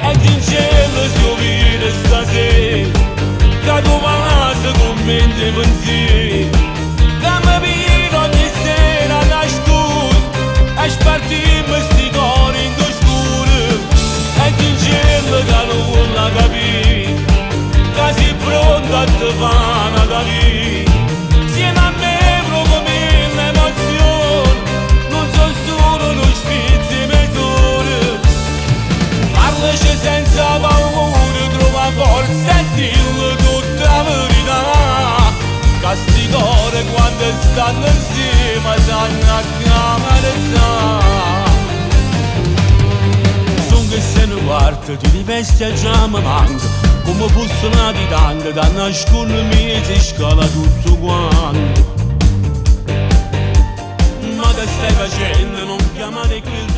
e in cielo si vede stasera che tu passi con me in pensiero, che mi viene ogni sera da scusa e spartiamo sti cuori in scuro, e in cielo che non vuole capire che sei pronto a te fare una capire. Insieme a me provo mille emozioni, non sono solo uno spizzo di mezz'ora. Parlaci senza paura, trova forza e dillo tutta la verità, che sti cuori quando stanno insieme sanno a camerezzare. Son che se ne parte, ti rivesti e già mi manca, come fosse una di tante, da nascondermi si scala tutto quanto. Ma che stai facendo? Non chiamare qui